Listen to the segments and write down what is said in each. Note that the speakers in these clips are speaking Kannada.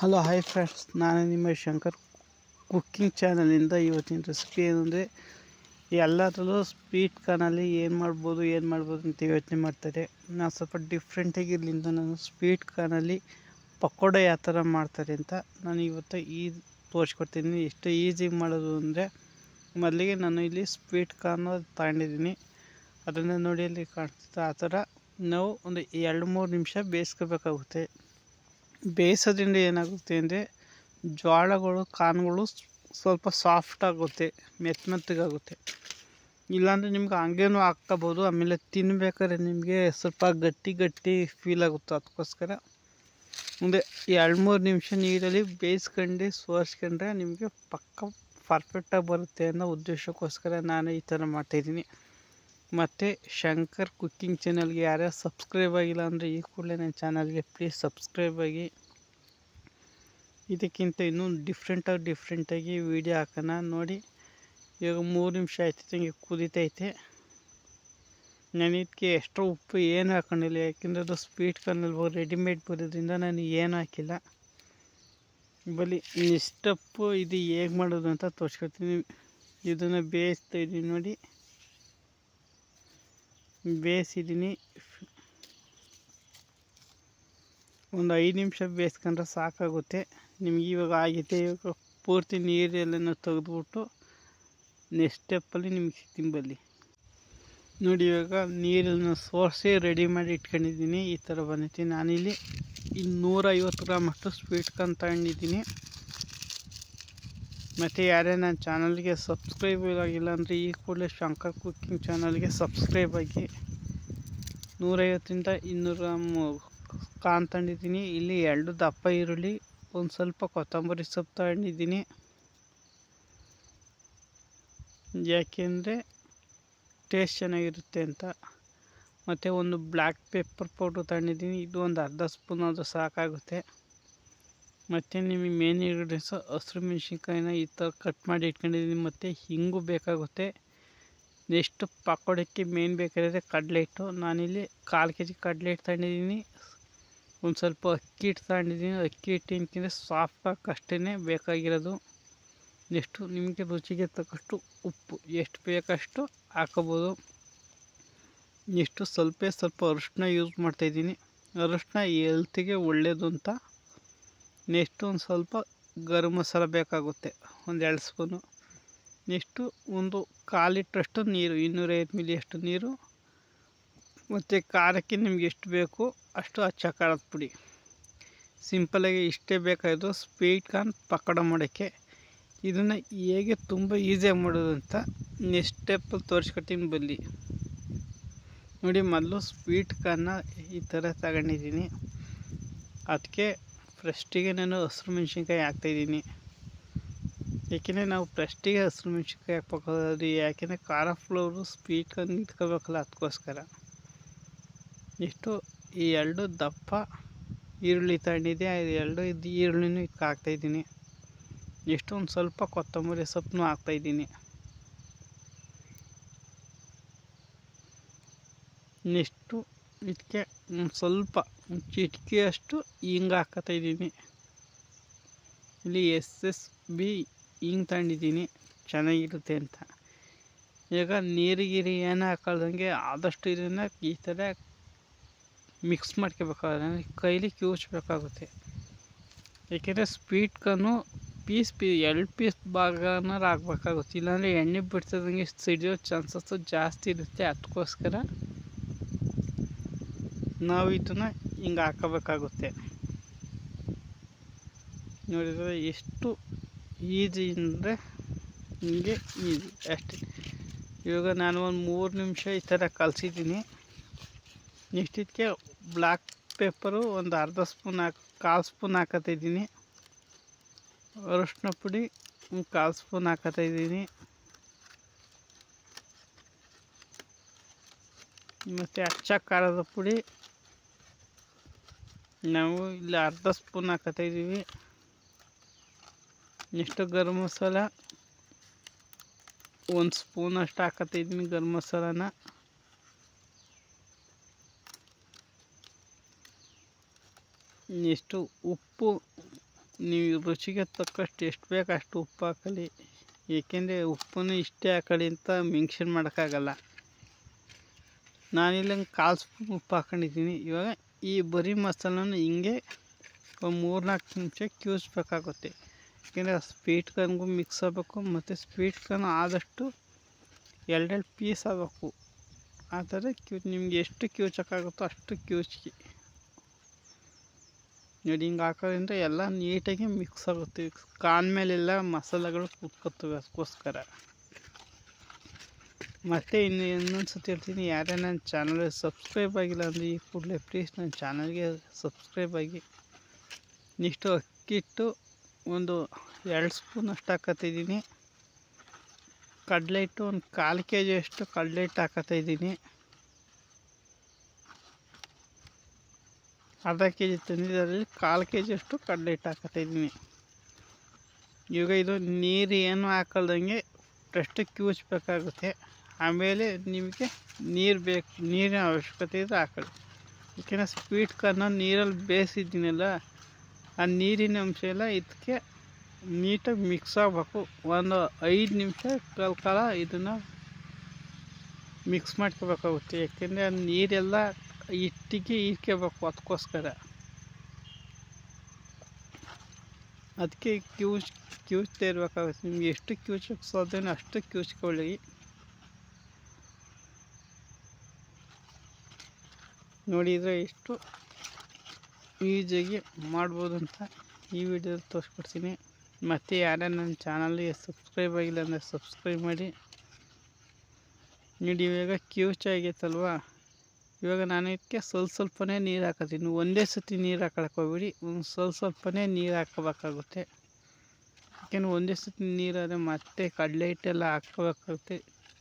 ಹಲೋ ಹಾಯ್ ಫ್ರೆಂಡ್ಸ್, ನಾನು ನಿಮ್ಮ ಶಂಕರ್ ಕುಕ್ಕಿಂಗ್ ಚಾನಲಿಂದ ಇವತ್ತಿನ ರೆಸಿಪಿ ಏನಂದರೆ ಎಲ್ಲದರಲ್ಲೂ ಸ್ವೀಟ್ ಕಾರ್ನಲ್ಲಿ ಏನು ಮಾಡ್ಬೋದು ಅಂತ ಯೋಚನೆ ಮಾಡ್ತಾರೆ. ನಾನು ಸ್ವಲ್ಪ ಡಿಫ್ರೆಂಟಾಗಿರಲಿಂದ ನಾನು ಸ್ವೀಟ್ ಕಾರ್ನಲ್ಲಿ ಪಕೋಡ ಯಾವ ಥರ ಮಾಡ್ತಾರೆ ಅಂತ ನಾನು ಇವತ್ತು ತೋರಿಸ್ಕೊಡ್ತೀನಿ. ಎಷ್ಟು ಈಸಿ ಮಾಡೋದು ಅಂದರೆ ಮೊದಲಿಗೆ ನಾನು ಇಲ್ಲಿ ಸ್ವೀಟ್ ಕಾರ್ನ ತಗೊಂಡಿದ್ದೀನಿ. ಅದನ್ನು ನೋಡಿ ಅಲ್ಲಿ ಕಾಣಿಸುತ್ತೆ. ಆ ಥರ ನಾವು ಒಂದು 2-3 ನಿಮಿಷ ಬೇಯಿಸ್ಕೋಬೇಕಾಗುತ್ತೆ. ಬೇಯಿಸೋದ್ರಿಂದ ಏನಾಗುತ್ತೆ ಅಂದರೆ ಜೋಳಗಳು ಕಾರ್ನ್ಗಳು ಸ್ವಲ್ಪ ಸಾಫ್ಟ್ ಆಗುತ್ತೆ, ಮೆತ್ತಗಾಗುತ್ತೆ. ಇಲ್ಲಾಂದರೆ ನಿಮ್ಗೆ ಹಂಗೇನೂ ಹಾಕ್ಕೋಬೋದು. ಆಮೇಲೆ ತಿನ್ಬೇಕಾದ್ರೆ ನಿಮಗೆ ಸ್ವಲ್ಪ ಗಟ್ಟಿ ಫೀಲ್ ಆಗುತ್ತೆ. ಅದಕ್ಕೋಸ್ಕರ ಮುಂದೆ 2-3 ನಿಮಿಷ ನೀರಲ್ಲಿ ಬೇಯಿಸ್ಕೊಂಡು ಸೋರಿಸ್ಕೊಂಡ್ರೆ ನಿಮಗೆ ಪಕ್ಕ ಪರ್ಫೆಕ್ಟಾಗಿ ಬರುತ್ತೆ ಅನ್ನೋ ಉದ್ದೇಶಕ್ಕೋಸ್ಕರ ನಾನು ಈ ಥರ ಮಾಡ್ತಾಯಿದ್ದೀನಿ. ಮತ್ತು ಶಂಕರ್ ಕುಕ್ಕಿಂಗ್ ಚಾನಲ್ಗೆ ಯಾರ್ಯಾರು ಸಬ್ಸ್ಕ್ರೈಬ್ ಆಗಿಲ್ಲ ಅಂದರೆ ಈ ಕೂಡಲೇ ನನ್ನ ಚಾನಲ್ಗೆ ಪ್ಲೀಸ್ ಸಬ್ಸ್ಕ್ರೈಬ್ ಆಗಿ. ಇದಕ್ಕಿಂತ ಇನ್ನೂ ಡಿಫ್ರೆಂಟಾಗಿ ವೀಡಿಯೋ ಹಾಕೋಣ ನೋಡಿ. ಇವಾಗ 3 ನಿಮಿಷ ಆಯ್ತೈತೆ, ಹಿಂಗೆ ಕುದೀತೈತೆ. ನಾನು ಇದಕ್ಕೆ ಎಕ್ಸ್ಟ್ರಾ ಉಪ್ಪು ಏನು ಹಾಕೊಂಡಿಲ್ಲ, ಯಾಕೆಂದರೆ ಅದು ಸ್ವೀಟ್ ಕಾರ್ನಲ್ಲಿ ರೆಡಿಮೇಡ್ ಬರೋದ್ರಿಂದ ನಾನು ಏನು ಹಾಕಿಲ್ಲ. ಬರೀ ಇಷ್ಟಪ್ಪು ಇದು ಹೇಗೆ ಮಾಡೋದು ಅಂತ ತೋರಿಸ್ಕೊಡ್ತೀನಿ. ಇದನ್ನು ಬೇಯಿಸ್ತಾಯಿದ್ದೀನಿ ನೋಡಿ, ಬೇಯಿಸಿದ್ದೀನಿ. ಒಂದು 5 ನಿಮಿಷ ಬೇಯಿಸ್ಕೊಂಡ್ರೆ ಸಾಕಾಗುತ್ತೆ. ನಿಮ್ಗೆ ಇವಾಗ ಆಗೈತೆ. ಇವಾಗ ಪೂರ್ತಿ ನೀರೆಲ್ಲ ತೆಗೆದುಬಿಟ್ಟು ನೆಕ್ಸ್ಟ್ ಸ್ಟೆಪ್ಪಲ್ಲಿ ನಿಮಗೆ ತಿಂಬಲ್ಲಿ ನೋಡಿ. ಇವಾಗ ನೀರನ್ನು ಸೋರಿಸಿ ರೆಡಿ ಮಾಡಿ ಇಟ್ಕೊಂಡಿದ್ದೀನಿ. ಈ ಥರ ಬಂದೈತಿ. ನಾನಿಲ್ಲಿ 150 ಗ್ರಾಮ್ ಅಷ್ಟು ಸ್ವೀಟ್ ಕಾರ್ನ್ ತಗೊಂಡಿದ್ದೀನಿ. ಮತ್ತು ಯಾರೇ ನನ್ನ ಚಾನಲ್ಗೆ ಸಬ್ಸ್ಕ್ರೈಬ್ ಆಗಿಲ್ಲ ಅಂದರೆ ಈ ಕೂಡಲೇ ಶಂಕರ್ ಕುಕ್ಕಿಂಗ್ ಚಾನಲ್ಗೆ ಸಬ್ಸ್ಕ್ರೈಬ್ ಆಗಿ. 150ರಿಂದ 200 ಗ್ರಾಮ್ ಕಾರ್ನ್ ತಗೊಂಡಿದ್ದೀನಿ. ಇಲ್ಲಿ 2 ದಪ್ಪ ಈರುಳ್ಳಿ, ಒಂದು ಸ್ವಲ್ಪ ಕೊತ್ತಂಬರಿ ಸೊಪ್ಪು ತಗೊಂಡಿದ್ದೀನಿ. ಯಾಕೆಂದರೆ ಟೇಸ್ಟ್ ಚೆನ್ನಾಗಿರುತ್ತೆ ಅಂತ. ಮತ್ತು ಒಂದು ಬ್ಲ್ಯಾಕ್ ಪೆಪ್ಪರ್ ಪೌಡ್ರ್ ತಗೊಂಡಿದ್ದೀನಿ. ಇದು ಒಂದು ಅರ್ಧ ಸ್ಪೂನ್ ಅದು ಸಾಕಾಗುತ್ತೆ. ಮತ್ತು ನಿಮಗೆ ಮೇನ್ ಇಂಗ್ರೀಡಿಯೆಂಟ್ಸು ಹಸಿರು ಮೆಣಸಿನ್ಕಾಯಿನ ಈ ಥರ ಕಟ್ ಮಾಡಿ ಇಟ್ಕೊಂಡಿದ್ದೀನಿ. ಮತ್ತು ಹಿಂಗು ಬೇಕಾಗುತ್ತೆ. ನೆಕ್ಸ್ಟ್ ಪಕೋಡಕ್ಕೆ ಮೇನ್ ಬೇಕಾದರೆ ಕಡಲೆ ಹಿಟ್ಟು. ನಾನಿಲ್ಲಿ 1/4 kg ಕಡಲೆ ಹಿಟ್ಟು ತಗೊಂಡಿದ್ದೀನಿ. ಒಂದು ಸ್ವಲ್ಪ ಅಕ್ಕಿ ಹಿಟ್ಟು ತಗೊಂಡಿದ್ದೀನಿ. ಅಕ್ಕಿ ಹಿಟ್ಟಿನಕ್ಕಿಂತ ಸಾಫ್ಟ್ ಅಷ್ಟೇ ಬೇಕಾಗಿರೋದು. ನೆಕ್ಸ್ಟು ನಿಮಗೆ ರುಚಿಗೆ ತಕ್ಕಷ್ಟು ಉಪ್ಪು ಎಷ್ಟು ಬೇಕಷ್ಟು ಹಾಕೋಬೋದು. ನೆಕ್ಸ್ಟು ಸ್ವಲ್ಪ ಅರಿಶಿನ ಯೂಸ್ ಮಾಡ್ತಾಯಿದ್ದೀನಿ. ಅರಿಶಿನ ಹೆಲ್ತಿಗೆ ಒಳ್ಳೆಯದು ಅಂತ. ನೆಕ್ಸ್ಟು ಒಂದು ಸ್ವಲ್ಪ ಗರಂ ಮಸಾಲ ಬೇಕಾಗುತ್ತೆ, ಒಂದು 2 ಸ್ಪೂನು. ನೆಕ್ಸ್ಟು ಒಂದು 1/4 ಲೀಟ್ರಷ್ಟು ನೀರು, 250 ಮಿಲಿ ಅಷ್ಟು ನೀರು. ಮತ್ತು ಖಾರಕ್ಕೆ ನಿಮ್ಗೆ ಎಷ್ಟು ಬೇಕು ಅಷ್ಟು ಅಚ್ಚ ಖಾರದ ಪುಡಿ. ಸಿಂಪಲಾಗಿ ಇಷ್ಟೇ ಬೇಕಾಯಿತು ಸ್ವೀಟ್ ಕಾರ್ನ್ ಪಕೋಡ ಮಾಡೋಕ್ಕೆ. ಇದನ್ನು ಹೇಗೆ ತುಂಬ ಈಸಿಯಾಗಿ ಮಾಡೋದು ಅಂತ ನೆಕ್ಸ್ಟ್ ಸ್ಟೆಪ್ಪಲ್ಲಿ ತೋರಿಸ್ಕೊಡ್ತೀನಿ ಬನ್ನಿ ನೋಡಿ. ಮೊದಲು ಸ್ವೀಟ್ ಕಾರ್ನ ಈ ಥರ ತಗೊಂಡಿದ್ದೀನಿ. ಅದಕ್ಕೆ ಫಸ್ಟಿಗೆ ನಾನು ಹಸಿರು ಮೆಣಸಿನ್ಕಾಯಿ ಹಾಕ್ತಾಯಿದ್ದೀನಿ. ಏಕೆಂದರೆ ನಾವು ಫಸ್ಟಿಗೆ ಹಸಿರು ಮೆಣಸಿನ್ಕಾಯಿ ಹಾಕ್ಬೇಕಾದ್ರೆ ಯಾಕೆಂದರೆ ಖಾರ ಫ್ಲೇವರು ಸ್ವೀಟ್ ಕಾರ್ನ್ ಇಟ್ಕೋಬೇಕಲ್ಲ, ಅದಕ್ಕೋಸ್ಕರ. ಇಷ್ಟು ಈ 2 ದಪ್ಪ ಈರುಳ್ಳಿ ತಗೊಂಡಿದ್ದೆ. 2 ಈರುಳ್ಳಿನೂ ಇದಕ್ಕೆ ಹಾಕ್ತಾಯಿದ್ದೀನಿ. ಎಷ್ಟು ಒಂದು ಸ್ವಲ್ಪ ಕೊತ್ತಂಬರಿ ಸೊಪ್ಪನ್ನು ಹಾಕ್ತಾಯಿದ್ದೀನಿ. ನೆಕ್ಸ್ಟು ಇದಕ್ಕೆ ಸ್ವಲ್ಪ ಚಿಟಿಕೆಯಷ್ಟು ಹಿಂಗೆ ಹಾಕ್ತಾಯಿದ್ದೀನಿ. ಇಲ್ಲಿ SSB ಹಿಂಗೆ ತಗೊಂಡಿದ್ದೀನಿ, ಚೆನ್ನಾಗಿರುತ್ತೆ ಅಂತ. ಈಗ ನೀರಿಗಿರಿ ಏನು ಹಾಕೊಳ್ದಂಗೆ ಆದಷ್ಟು ಇದನ್ನು ಈ ಥರ ಮಿಕ್ಸ್ ಮಾಡ್ಕೋಬೇಕಾದ್ರೆ ಕೈಲಿ ಕಿವುಚ್ಬೇಕಾಗುತ್ತೆ. ಏಕೆಂದರೆ ಸ್ವೀಟ್ ಕಾರ್ನು ಪೀಸ್ 2 ಪೀಸ್ ಭಾಗನಾರು ಹಾಕ್ಬೇಕಾಗುತ್ತೆ. ಇಲ್ಲಾಂದರೆ ಎಣ್ಣೆ ಬಿಡ್ತಿದ್ದಂಗೆ ಸಿಡಿಯೋ ಚಾನ್ಸಸ್ಸು ಜಾಸ್ತಿ ಇರುತ್ತೆ. ಅದಕ್ಕೋಸ್ಕರ ನಾವು ಇದನ್ನು ಹಿಂಗೆ ಹಾಕೋಬೇಕಾಗುತ್ತೆ. ನೋಡಿದರೆ ಎಷ್ಟು ಈಜಿ ಅಂದರೆ ಹಿಂಗೆ ಈಜಿ ಅಷ್ಟೇ. ಇವಾಗ ನಾನು ಒಂದು 3 ನಿಮಿಷ ಈ ಥರ ಕಲಸಿದ್ದೀನಿ. ನೆಕ್ಸ್ಟ್ ಇದಕ್ಕೆ ಬ್ಲ್ಯಾಕ್ ಪೆಪ್ಪರು ಒಂದು ಅರ್ಧ ಸ್ಪೂನ್ 1/4 ಸ್ಪೂನ್ ಹಾಕತ್ತಿದ್ದೀನಿ. ಅರಿಶಿನ ಪುಡಿ 1/4 ಸ್ಪೂನ್ ಹಾಕತ್ತಾಯಿದ್ದೀನಿ. ಮತ್ತು ಅಚ್ಚ ಖಾರದ ಪುಡಿ ನಾವು ಇಲ್ಲಿ ಅರ್ಧ spoon ಹಾಕತ್ತಾಯಿದ್ದೀವಿ. Next garam masala 1 spoon ಅಷ್ಟು ಹಾಕತ್ತಿದ್ದೀನಿ. ಗರಂ ಮಸಾಲಾನ ನೆಕ್ಸ್ಟು ಉಪ್ಪು ನೀವು ರುಚಿಗೆ ತಕ್ಕಷ್ಟು ಎಷ್ಟು ಬೇಕು ಅಷ್ಟು ಉಪ್ಪು ಹಾಕಲಿ. ಏಕೆಂದರೆ ಉಪ್ಪನ್ನು ಇಷ್ಟೇ ಹಾಕಲಿ ಅಂತ ಮೆನ್ಷನ್ ಮಾಡೋಕ್ಕಾಗಲ್ಲ. ನಾನಿಲ್ಲಿ 1/4 ಸ್ಪೂನ್ ಉಪ್ಪು ಹಾಕೊಂಡಿದ್ದೀನಿ. ಇವಾಗ ಈ ಬರೀ ಮಸಾಲನ ಹಿಂಗೆ ಒಂದು 3-4 ನಿಮಿಷ ಕಿವುಚ್ಬೇಕಾಗುತ್ತೆ. ಏಕೆಂದರೆ ಸ್ವೀಟ್ ಕಾರ್ನ್ಗೂ ಮಿಕ್ಸ್ ಆಗಬೇಕು ಮತ್ತು ಸ್ವೀಟ್ ಕಾರ್ನ್ ಆದಷ್ಟು 2 ಪೀಸ್ ಆಗಬೇಕು. ಆ ಥರ ನಿಮ್ಗೆ ಎಷ್ಟು ಕಿವುಚಕ್ಕಾಗುತ್ತೋ ಅಷ್ಟು ಕಿವುಚಿ ನೋಡಿ. ಹಿಂಗೆ ಹಾಕೋದ್ರಿಂದ ಎಲ್ಲ ನೀಟಾಗಿ ಮಿಕ್ಸ್ ಆಗುತ್ತೆ. ಕಾನ್ ಮೇಲೆಲ್ಲ ಮಸಾಲೆಗಳು ಕುತ್ಕೊತವೆ. ಅದಕ್ಕೋಸ್ಕರ ಮತ್ತು ಇನ್ನೊಂದು ಸತಿ ಹೇಳ್ತೀನಿ, ಯಾರೇ ನನ್ನ ಚಾನಲ್ಗೆ ಸಬ್ಸ್ಕ್ರೈಬ್ ಆಗಿಲ್ಲ ಅಂದರೆ ಈ ಕೂಡಲೇ ಪ್ಲೀಸ್ ನನ್ನ ಚಾನಲ್ಗೆ ಸಬ್ಸ್ಕ್ರೈಬ್ ಆಗಿ. ನೆಕ್ಸ್ಟು ಅಕ್ಕಿ ಹಿಟ್ಟು ಒಂದು 2 ಸ್ಪೂನ್ ಅಷ್ಟು ಹಾಕತ್ತಿದ್ದೀನಿ. ಕಡಲೆ ಹಿಟ್ಟು ಒಂದು 1/4 kg ಅಷ್ಟು ಕಡಲೆ ಹಿಟ್ಟು ಹಾಕತ್ತಾಯಿದ್ದೀನಿ. ಅರ್ಧ kg ತಂದಿದ್ದರಲ್ಲಿ 1/4 kg ಅಷ್ಟು ಕಡಲೆ ಹಿಟ್ಟು ಹಾಕತ್ತಾಯಿದ್ದೀನಿ. ಇವಾಗ ಇದು ನೀರು ಏನು ಹಾಕಲ್ದಂಗೆ ಫಸ್ಟ್ ಕಿವುಚ್ಬೇಕಾಗುತ್ತೆ. ಆಮೇಲೆ ನಿಮಗೆ ನೀರು ಬೇಕು, ನೀರಿನ ಅವಶ್ಯಕತೆ ಇದ್ದರೆ ಹಾಕೊಳ್ಳಿ. ಏಕೆಂದರೆ ಸ್ವೀಟ್ ಕಾರ್ನ ನೀರಲ್ಲಿ ಬೇಯಿಸಿದ್ದೀನಲ್ಲ, ಆ ನೀರಿನ ಅಂಶ ಎಲ್ಲ ಇದಕ್ಕೆ ನೀಟಾಗಿ ಮಿಕ್ಸ್ ಆಗಬೇಕು. ಒಂದು 5 ನಿಮಿಷ ಕಾಲ ಇದನ್ನು ಮಿಕ್ಸ್ ಮಾಡ್ಕೋಬೇಕಾಗುತ್ತೆ. ಯಾಕೆಂದರೆ ಆ ನೀರೆಲ್ಲ ಹಿಟ್ಟಿಗೆ ಹೀರ್ಕೋಬೇಕು. ಅದಕ್ಕೋಸ್ಕರ ಅದಕ್ಕೆ ಕಿವುಚ್ತಾ ಇರಬೇಕಾಗುತ್ತೆ. ನಿಮ್ಗೆ ಎಷ್ಟು ಕಿವುಚಕ್ಕೆ ಸಾಧ್ಯನೋ ಅಷ್ಟು ಕಿವುಚ್ಕೊಳ್ಳಿ. ನೋಡಿದರೆ ಎಷ್ಟು ಈಸಿಯಾಗಿ ಮಾಡ್ಬೋದು ಅಂತ ಈ ವಿಡಿಯೋದಲ್ಲಿ ತೋರಿಸ್ಕೊಡ್ತೀನಿ. ಮತ್ತು ಯಾರೇ ನನ್ನ ಚಾನಲ್ಗೆ ಸಬ್ಸ್ಕ್ರೈಬ್ ಆಗಿಲ್ಲ ಅಂದರೆ ಸಬ್ಸ್ಕ್ರೈಬ್ ಮಾಡಿ. ನೋಡಿ ಇವಾಗ ಕಿವುಚಾಗೈತಲ್ವ, ಇವಾಗ ನಾನು ಇದಕ್ಕೆ ಸ್ವಲ್ಪನೇ ನೀರು ಹಾಕೋತೀನಿ. ಒಂದೇ ಸತಿ ನೀರು ಹಾಕೊಳಕ್ಕೆ ಹೋಗ್ಬಿಡಿ, ಒಂದು ಸ್ವಲ್ಪನೇ ನೀರು ಹಾಕೋಬೇಕಾಗುತ್ತೆ. ಯಾಕೆಂದರೆ ಒಂದೇ ಸತಿ ನೀರಾದರೆ ಮತ್ತೆ ಕಡಲೆ ಹಿಟ್ಟೆಲ್ಲ ಹಾಕ್ಕೋಬೇಕಾಗುತ್ತೆ.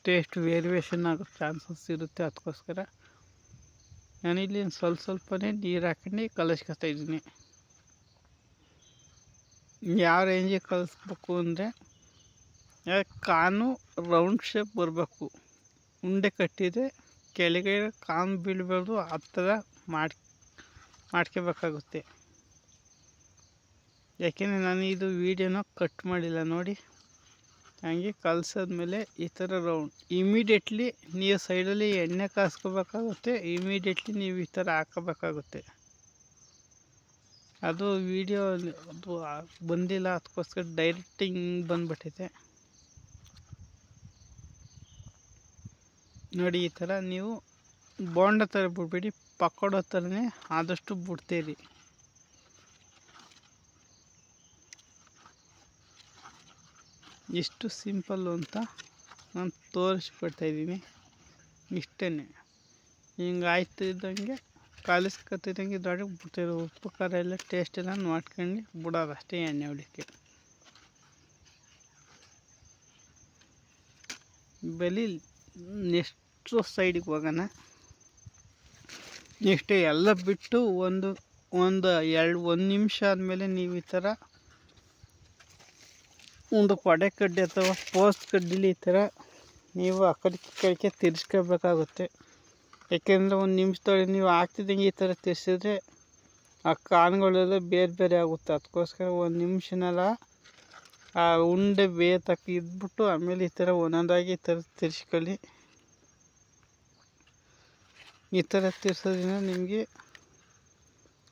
ಟೇಸ್ಟ್ ವೇರಿಯೇಷನ್ ಆಗೋ ಚಾನ್ಸಸ್ ಇರುತ್ತೆ. ಅದಕ್ಕೋಸ್ಕರ ನಾನಿಲ್ಲಿ ಸ್ವಲ್ಪನೇ ನೀರು ಹಾಕೊಂಡು ಕಲಿಸ್ಕೊತಾ ಇದ್ದೀನಿ. ಯಾವ ರೇಂಜಿಗೆ ಕಲಿಸ್ಬೇಕು ಅಂದರೆ ಕಾನು ರೌಂಡ್ ಶೇಪ್ ಬರಬೇಕು. ಉಂಡೆ ಕಟ್ಟಿದರೆ ಕೆಳಗೆ ಕಾನು ಬೀಳಬಾರ್ದು. ಆ ಥರ ಮಾಡ್ಕೋಬೇಕಾಗುತ್ತೆ. ಯಾಕೆಂದರೆ ನಾನು ಇದು ವೀಡಿಯೋನ ಕಟ್ ಮಾಡಿಲ್ಲ ನೋಡಿ. ಹಂಗೆ ಕಲಸಾದ್ಮೇಲೆ ಈ ಥರ ರೌಂಡ್ ಇಮಿಡಿಯೇಟ್ಲಿ ನೀವು ಸೈಡಲ್ಲಿ ಎಣ್ಣೆ ಕಾಸ್ಕೋಬೇಕಾಗುತ್ತೆ. ಇಮಿಡಿಯೇಟ್ಲಿ ನೀವು ಈ ಥರ ಹಾಕೋಬೇಕಾಗುತ್ತೆ. ಅದು ವೀಡಿಯೋ ಅದು ಬಂದಿಲ್ಲ, ಅದಕ್ಕೋಸ್ಕರ ಡೈರೆಕ್ಟ್ ಹಿಂಗೆ ಬಂದ್ಬಿಟ್ಟೈತೆ ನೋಡಿ. ಈ ಥರ ನೀವು ಬೋಂಡ ಥರ ಬಿಡ್ಬೇಡಿ, ಪಕೋಡ ಥರನೇ ಆದಷ್ಟು ಬಿಡ್ತೀರಿ. ಎಷ್ಟು ಸಿಂಪಲ್ಲು ಅಂತ ನಾನು ತೋರಿಸ್ಕೊಡ್ತಾಯಿದ್ದೀನಿ. ಇಷ್ಟೇ. ಹಿಂಗೆ ಆಯ್ತಿದ್ದಂಗೆ ಕಲಿಸ್ಕೊತಿದ್ದಂಗೆ ದೊಡ್ಡ ಬಿಡ್ತಿರೋ ಉಪ್ಪು ಖಾರ ಎಲ್ಲ ಟೇಸ್ಟ್ ಎಲ್ಲ ನೋಡ್ಕೊಂಡು ಬಿಡೋದು ಅಷ್ಟೇ ಎಣ್ಣೆ ಹೊಡಿಕೆ. ಬಲಿ ನೆಕ್ಸ್ಟ್ ಸೈಡಿಗೆ ಹೋಗೋಣ. ನೆಕ್ಸ್ಟ್ ಎಲ್ಲ ಬಿಟ್ಟು ಒಂದು ನಿಮಿಷ ಆದಮೇಲೆ ನೀವು ಈ ಥರ ಒಂದು ಪಡೆ ಕಡ್ಡಿ ಅಥವಾ ಪೋಸ್ಟ್ ಕಡ್ಡಿಲಿ ಈ ಥರ ನೀವು ಆ ಕಡೆಗೆ ತಿರ್ಸ್ಕೋಬೇಕಾಗುತ್ತೆ. ಯಾಕೆಂದರೆ ಒಂದು ನಿಮಿಷದೊಳಗೆ ನೀವು ಹಾಕ್ತಿದ್ದಂಗೆ ಈ ಥರ ತಿರ್ಸಿದ್ರೆ ಆ ಕಾನುಗಳೆಲ್ಲ ಬೇರೆ ಬೇರೆ ಆಗುತ್ತೆ. ಅದಕ್ಕೋಸ್ಕರ ಒಂದು ನಿಮಿಷನೆಲ್ಲ ಆ ಉಂಡೆ ಬೇಯತಕ್ಕ ಇದ್ಬಿಟ್ಟು ಆಮೇಲೆ ಈ ಥರ ಒಂದೊಂದಾಗಿ ಈ ಥರ ತಿರ್ಸ್ಕೊಳ್ಳಿ. ಈ ಥರ ತಿರ್ಸೋದ್ರಿಂದ ನಿಮಗೆ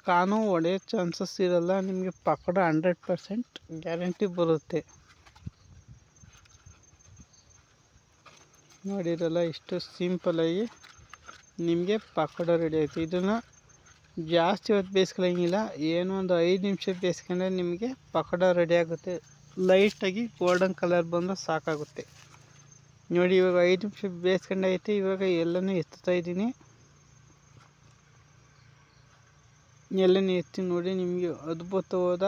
ಕಾನು ಒಡೆಯೋ ಚಾನ್ಸಸ್ ಇರಲ್ಲ. ನಿಮಗೆ ಪಕೋಡ 100% ಗ್ಯಾರಂಟಿ ಬರುತ್ತೆ. ನೋಡಿರಲ್ಲ, ಇಷ್ಟು ಸಿಂಪಲಾಗಿ ನಿಮಗೆ ಪಕೋಡ ರೆಡಿ ಆಯಿತು. ಇದನ್ನು ಜಾಸ್ತಿ ಹೊತ್ತು ಬೇಯಿಸ್ಕೊಳ್ಳೋಂಗಿಲ್ಲ, ಏನೋ ಒಂದು 5 ನಿಮಿಷ ಬೇಯಿಸ್ಕೊಂಡ್ರೆ ನಿಮಗೆ ಪಕೋಡ ರೆಡಿ ಆಗುತ್ತೆ. ಲೈಟಾಗಿ ಗೋಲ್ಡನ್ ಕಲರ್ ಬಂದರೆ ಸಾಕಾಗುತ್ತೆ. ನೋಡಿ ಇವಾಗ 5 ನಿಮಿಷ ಬೇಯಿಸ್ಕೊಂಡೈತೆ. ಇವಾಗ ಎಲ್ಲನೂ ಎತ್ತಾಯಿದ್ದೀನಿ. ಎಲ್ಲನೂ ಎತ್ತಿ ನೋಡಿ, ನಿಮಗೆ ಅದ್ಭುತವಾದ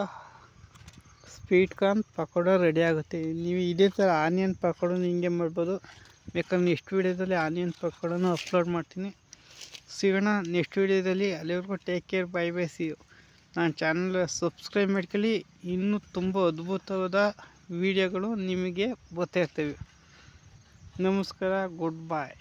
ಸ್ವೀಟ್ ಕಾರ್ನ್ ಪಕೋಡ ರೆಡಿ ಆಗುತ್ತೆ. ನೀವು ಇದೇ ಥರ ಆನಿಯನ್ ಪಕೋಡನ ಹಿಂಗೆ ಮಾಡ್ಬೋದು. ಬೇಕಾದ್ರೆ ನೆಕ್ಸ್ಟ್ ವೀಡಿಯೋದಲ್ಲಿ ಆನಿಯನ್ ಪಕೋಡನೂ ಅಪ್ಲೋಡ್ ಮಾಡ್ತೀನಿ. ಸಿಗೋಣ ನೆಕ್ಸ್ಟ್ ವೀಡಿಯೋದಲ್ಲಿ. ಅಲ್ಲಿವರೆಗೂ take care, bye bye, see you. ನನ್ನ ಚಾನಲ್ ಸಬ್ಸ್ಕ್ರೈಬ್ ಮಾಡ್ಕೊಳ್ಳಿ. ಇನ್ನೂ ತುಂಬ ಅದ್ಭುತವಾದ ವೀಡಿಯೋಗಳು ನಿಮಗೆ ಬರ್ತಾ ಇರ್ತವೆ. ನಮಸ್ಕಾರ, ಗುಡ್ ಬಾಯ್.